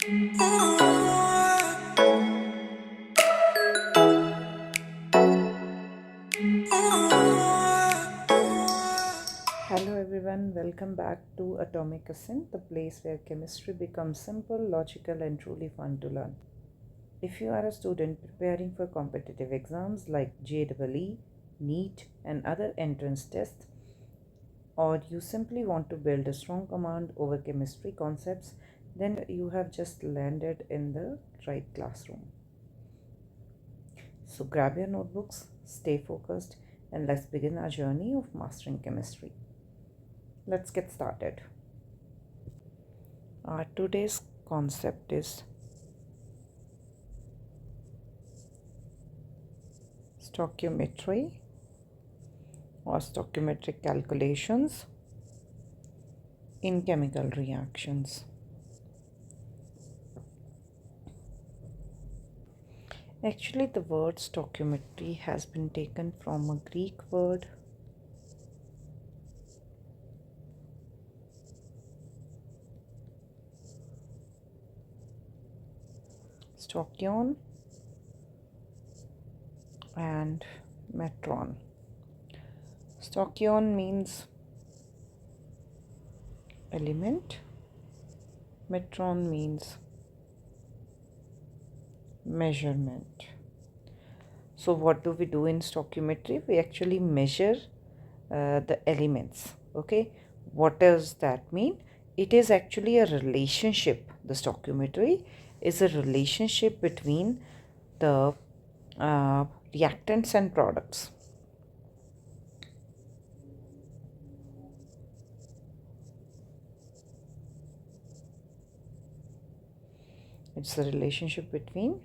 Hello everyone, welcome back to Atomic Ascent, the place where chemistry becomes simple, logical, and truly fun to learn. If you are a student preparing for competitive exams like JEE, NEET, and other entrance tests, or you simply want to build a strong command over chemistry concepts, then you have just landed in the right classroom. So grab your notebooks, stay focused, and let's begin our journey of mastering chemistry. Let's get started. Today's concept is stoichiometry or stoichiometric calculations in chemical reactions. Actually, the word stoichiometry has been taken from a Greek word stoichion and metron. Stoichion means element, metron means measurement. So what do we do in stoichiometry? We actually measure the elements. Okay, what does that mean? It is actually a relationship. The stoichiometry is a relationship between the reactants and products. It's a relationship between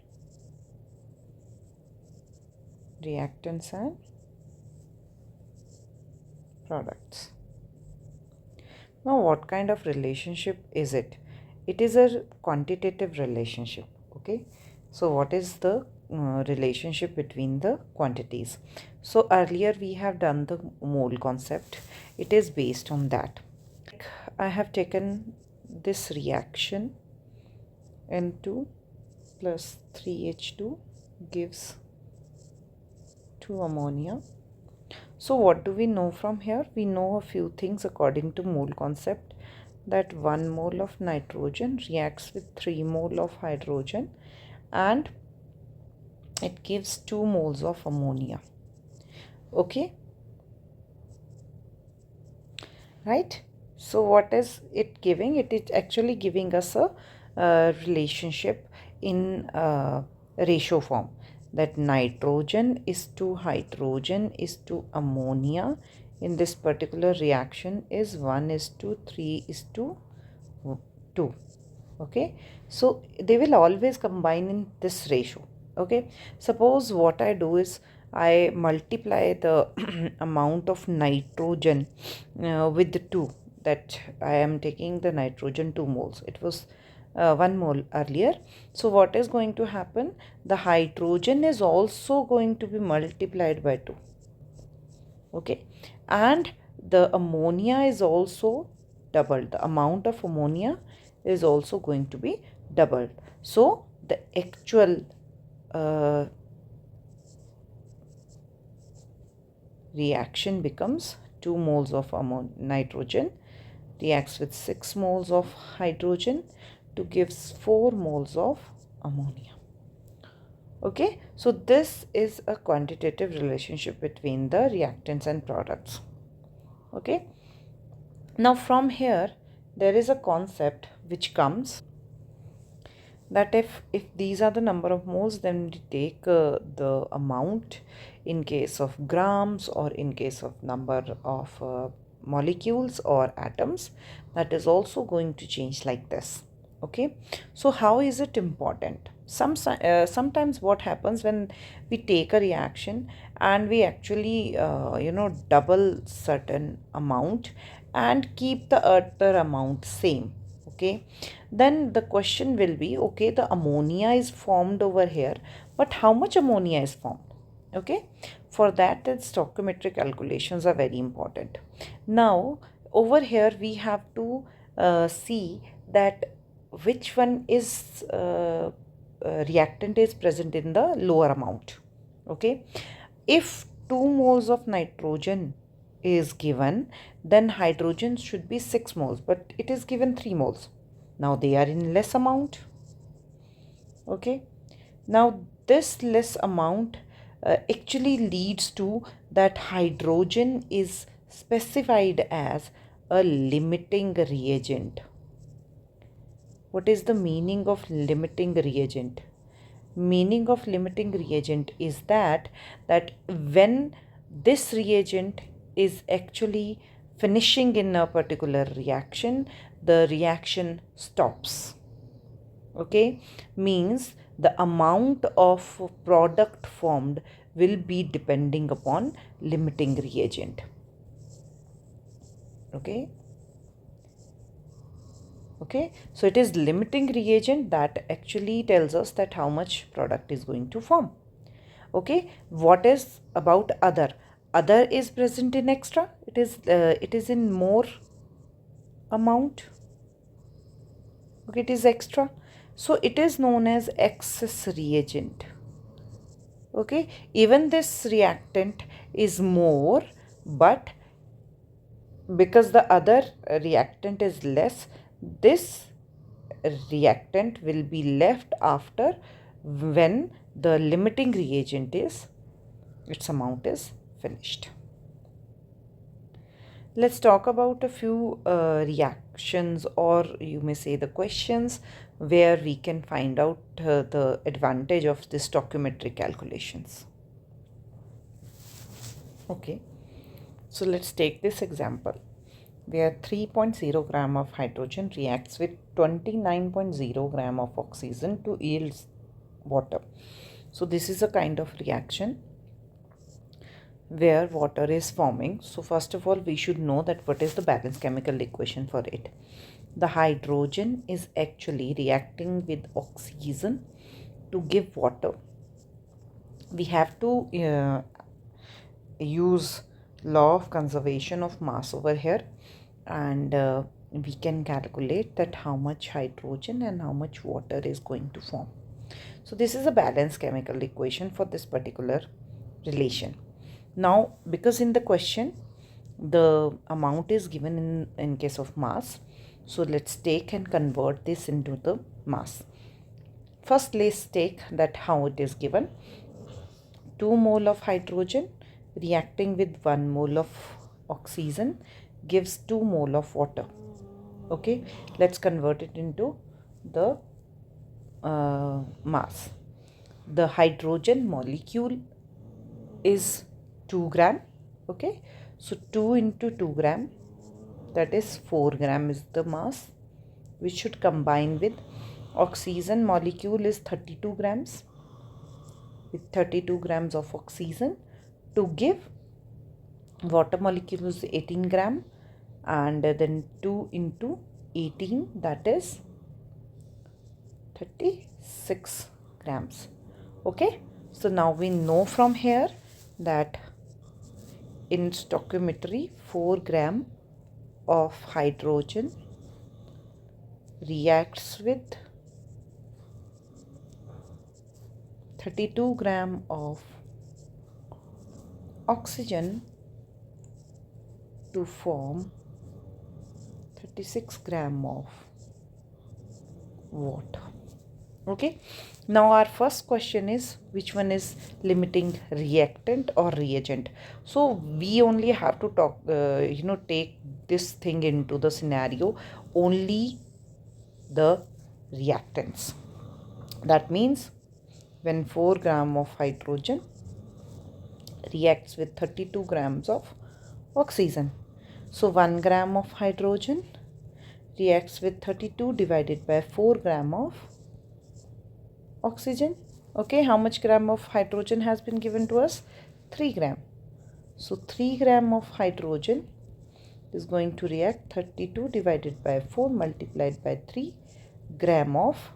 reactants and products. Now, what kind of relationship is it? It is a quantitative relationship. Okay, so what is the relationship between the quantities? So earlier we have done the mole concept. It is based on that. I have taken this reaction, N2 plus 3H2 gives 2 ammonia. So what do we know from here? We know a few things according to mole concept, that 1 mole of nitrogen reacts with 3 mole of hydrogen and it gives 2 moles of ammonia. Okay, right? So what is it giving? It is actually giving us a relationship in ratio form, that nitrogen is to hydrogen is to ammonia in this particular reaction is 1:3:2. Okay, so they will always combine in this ratio. Okay, suppose what I do is I multiply the amount of nitrogen with the 2, that I am taking the nitrogen 2 moles. It was 1 mole earlier. So what is going to happen? The hydrogen is also going to be multiplied by 2. Okay, and the ammonia is also doubled. The amount of ammonia is also going to be doubled. So the actual reaction becomes 2 moles of nitrogen reacts with 6 moles of hydrogen to gives 4 moles of ammonia. Okay, so this is a quantitative relationship between the reactants and products. Okay, now from here there is a concept which comes, that if these are the number of moles, then we take the amount in case of grams or in case of number of molecules or atoms, that is also going to change like this. Okay, so how is it important? Sometimes what happens when we take a reaction and we actually double certain amount and keep the other amount same. Okay, then the question will be, okay, the ammonia is formed over here, but how much ammonia is formed? Okay, for that the stoichiometric calculations are very important. Now over here we have to see that which one is reactant is present in the lower amount. Okay, if 2 moles of nitrogen is given, then hydrogen should be 6 moles, but it is given 3 moles. Now they are in less amount. Okay, now this less amount actually leads to that hydrogen is specified as a limiting reagent. What is the meaning of limiting reagent? Meaning of limiting reagent is that when this reagent is actually finishing in a particular reaction, the reaction stops. Okay, means the amount of product formed will be depending upon limiting reagent. Okay, so it is limiting reagent that actually tells us that how much product is going to form. Okay, what is about other is present in extra, it is in more amount. Okay, it is extra, so it is known as excess reagent. Okay, even this reactant is more, but because the other reactant is less, this reactant will be left after when the limiting reagent is its amount is finished. Let's talk about a few reactions, or you may say the questions, where we can find out the advantage of this stoichiometry calculations. Okay, so let's take this example where 3.0 gram of hydrogen reacts with 29.0 gram of oxygen to yield water. So this is a kind of reaction where water is forming. So first of all, we should know that what is the balance chemical equation for it. The hydrogen is actually reacting with oxygen to give water. We have to use law of conservation of mass over here, and we can calculate that how much hydrogen and how much water is going to form. So this is a balanced chemical equation for this particular relation. Now, because in the question the amount is given in case of mass, so let's take and convert this into the mass. First, let's take that how it is given. 2 mole of hydrogen reacting with 1 mole of oxygen gives 2 mole of water. Okay, let's convert it into the mass. The hydrogen molecule is 2 gram. Okay, so 2 into 2 gram, that is 4 gram is the mass, which should combine with oxygen molecule is 32 grams, with 32 grams of oxygen to give water molecule is 18 gram, and then 2 into 18, that is 36 grams. Okay, so now we know from here that in stoichiometry 4 gram of hydrogen reacts with 32 gram of oxygen to form 36 gram of water. Okay, now our first question is which one is limiting reactant or reagent. So we only have to talk take this thing into the scenario only the reactants. That means when 4 gram of hydrogen reacts with 32 grams of oxygen, so 1 gram of hydrogen reacts with 32 divided by 4 gram of oxygen. Okay, how much gram of hydrogen has been given to us? 3 gram. So 3 gram of hydrogen is going to react 32 divided by 4 multiplied by 3 gram of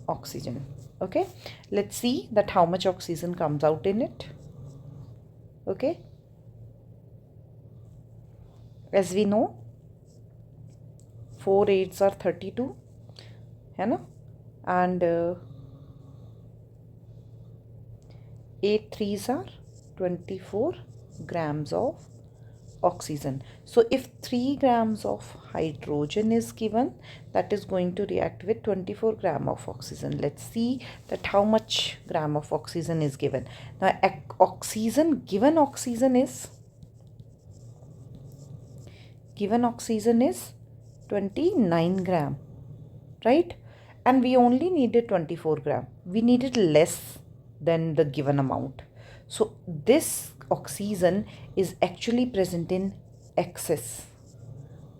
oxygen. Okay, let's see that how much oxygen comes out in it. Okay, as we know 4 8s are 32 है ना, and 8 3s are 24 grams of oxygen. So if 3 grams of hydrogen is given, that is going to react with 24 gram of oxygen. Let's see that how much gram of oxygen is given. Now given oxygen is 29 gram, right? And we only needed 24 gram. We needed less than the given amount. So this oxygen is actually present in excess.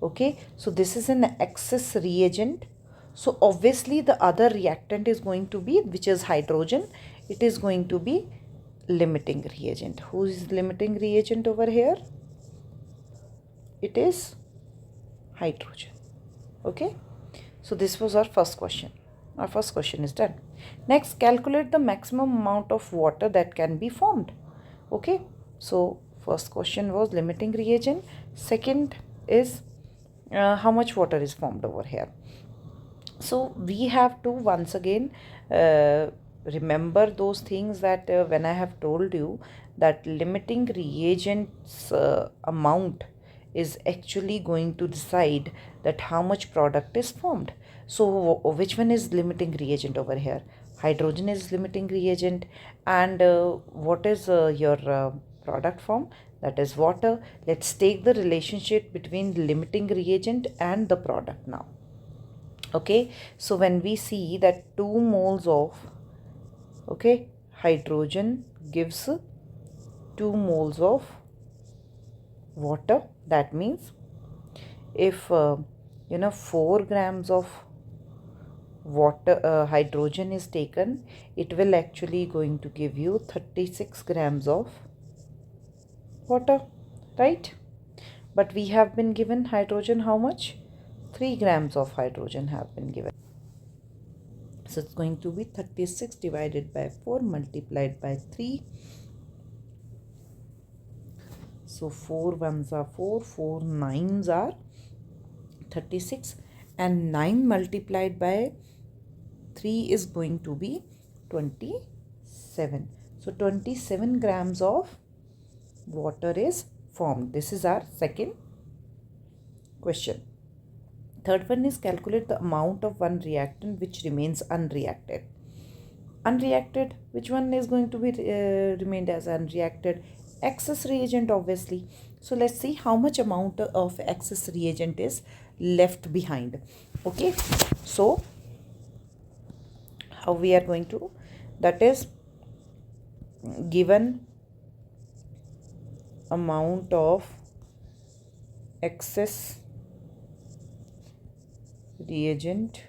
Okay, so this is an excess reagent. So obviously the other reactant is going to be, which is hydrogen, it is going to be limiting reagent. Who is limiting reagent over here? It is hydrogen. Okay, so this was our first question. Our first question is done. Next, calculate the maximum amount of water that can be formed. Okay, so first question was limiting reagent. Second is how much water is formed over here. So we have to once again remember those things that when I have told you that limiting reagents amount is actually going to decide that how much product is formed. So which one is limiting reagent over here? Hydrogen is limiting reagent, and what is your product form? That is water. Let's take the relationship between limiting reagent and the product now. Okay, so when we see that 2 moles of hydrogen gives 2 moles of water, that means if 4 grams of water hydrogen is taken, it will actually going to give you 36 grams of water, right? But we have been given hydrogen how much? 3 grams of hydrogen have been given. So it's going to be 36 divided by 4 multiplied by 3. So 4 ones are 4, 4 nines are 36, and 9 multiplied by 3 is going to be 27. So 27 grams of water is formed. This is our second question. Third one is calculate the amount of one reactant which remains unreacted. Unreacted, which one is going to be remained as unreacted? Excess reagent, obviously. So let's see how much amount of excess reagent is left behind. Okay, so how we are going to, that is given amount of excess reagent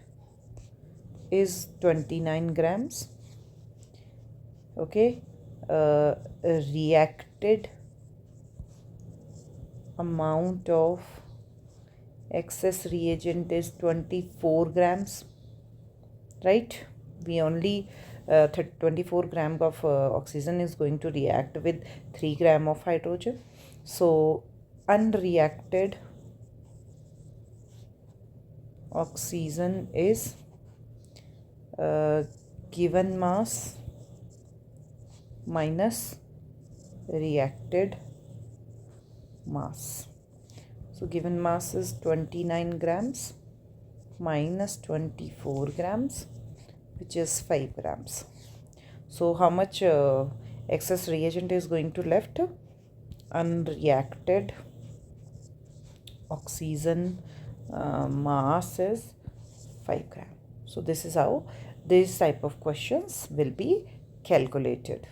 is 29 grams. Okay, reacted amount of excess reagent is 24 grams, right? We only 24 gram of oxygen is going to react with 3 gram of hydrogen. So unreacted oxygen is given mass minus reacted mass. So given mass is 29 grams minus 24 grams, which is 5 grams. So how much excess reagent is going to left? Unreacted oxygen mass is 5 gram. So this is how this type of questions will be calculated.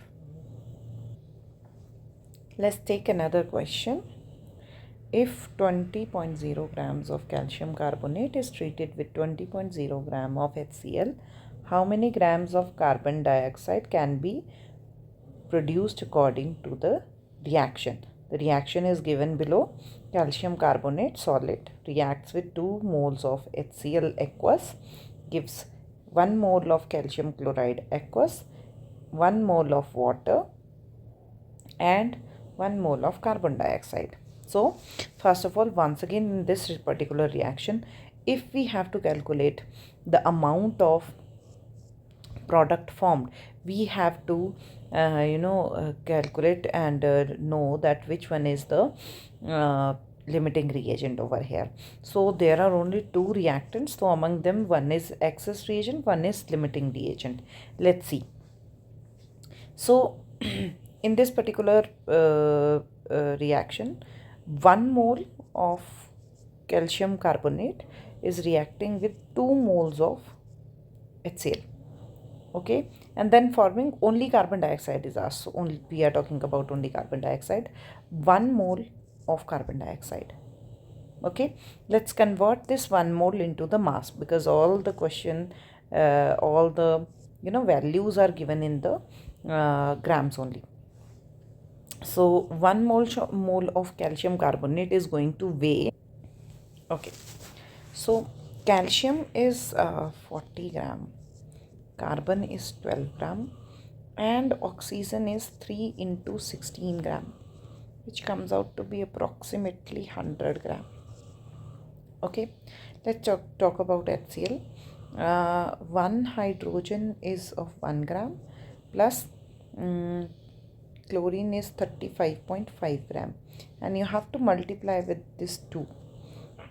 Let's take another question. If 20.0 grams of calcium carbonate is treated with 20.0 gram of HCl, how many grams of carbon dioxide can be produced according to the reaction? The reaction is given below. Calcium carbonate solid reacts with 2 moles of HCl aqueous, gives 1 mole of calcium chloride aqueous, 1 mole of water, and 1 mole of carbon dioxide. So first of all, once again, in this particular reaction, if we have to calculate the amount of product formed, we have to calculate and know that which one is the limiting reagent over here. So there are only two reactants, so among them one is excess reagent, one is limiting reagent. Let's see. So in this particular reaction, 1 mole of calcium carbonate is reacting with 2 moles of HCl. Okay, and then forming only carbon dioxide is asked. So only we are talking about only carbon dioxide. 1 mole of carbon dioxide. Okay, let's convert this 1 mole into the mass, because all the question, all the values are given in the grams only. So 1 mole of calcium carbonate is going to weigh. Okay, so calcium is 40 gram, carbon is 12 gram, and oxygen is 3 into 16 gram, which comes out to be approximately 100 gram. Okay, let's talk about HCl. One hydrogen is of 1 gram plus chlorine is 35.5 gram, and you have to multiply with this 2,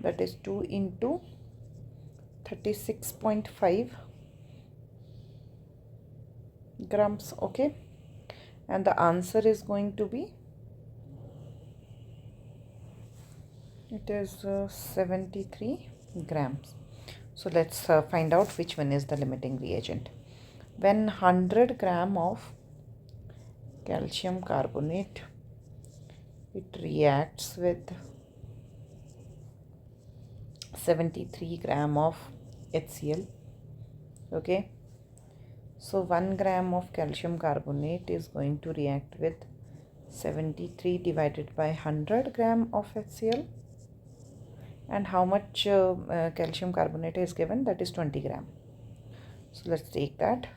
that is 2 into 36.5 grams. Okay, and the answer is going to be, it is 73 grams. So let's find out which one is the limiting reagent. When 100 gram of calcium carbonate, it reacts with 73 gram of HCl. Okay, so 1 gram of calcium carbonate is going to react with 73 divided by 100 gram of HCl. And how much calcium carbonate is given? That is 20 gram. So let's take that.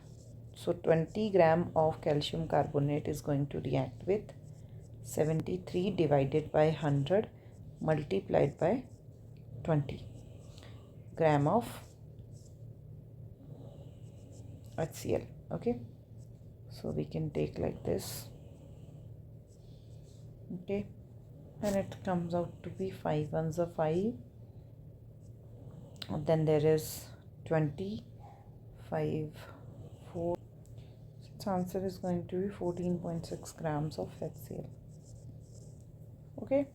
So 20 gram of calcium carbonate is going to react with 73 divided by 100 multiplied by 20 gram of HCl. Okay, so we can take like this. Okay, and it comes out to be 5 ones are 5, and then there is 20, 5, 4. Its answer is going to be 14.6 grams of HCl. Okay,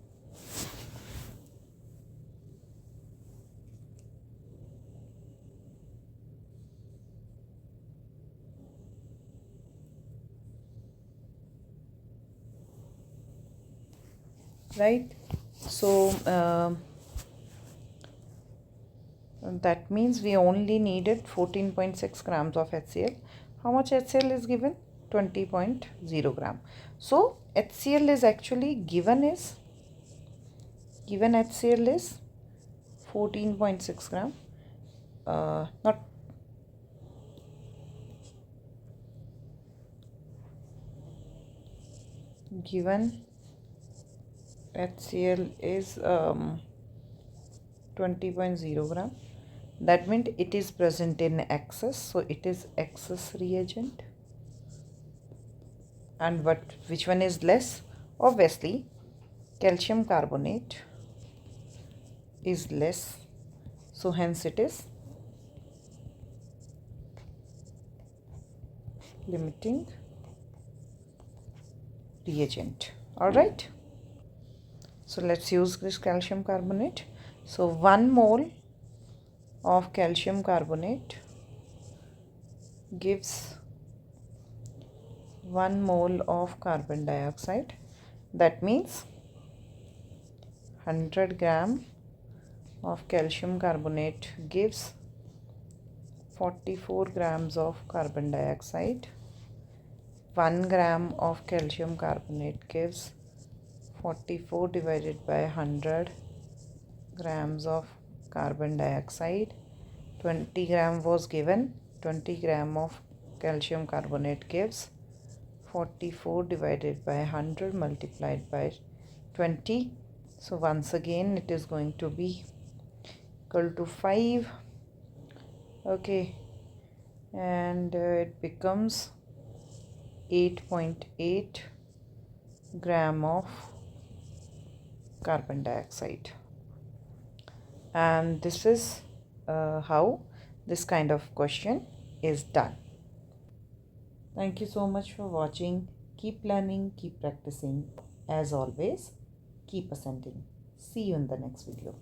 right? So that means we only needed 14.6 grams of HCl. How much HCl is given? 20.0 gram. So HCl is actually given HCl is 14.6 gram. Not given HCl is 20.0 gram. That means it is present in excess, so it is excess reagent. And which one is less? Obviously calcium carbonate is less, so hence it is limiting reagent. All right, so let's use this calcium carbonate. So 1 mole of calcium carbonate gives 1 mole of carbon dioxide. That means 100 gram of calcium carbonate gives 44 grams of carbon dioxide. 1 gram of calcium carbonate gives 44 divided by 100 grams of carbon dioxide. 20 gram was given. 20 gram of calcium carbonate gives 44 divided by 100 multiplied by 20. So once again it is going to be equal to 5. Okay, and it becomes 8.8 gram of carbon dioxide. And this is how this kind of question is done. Thank you so much for watching. Keep learning, keep practicing. As always, keep ascending. See you in the next video.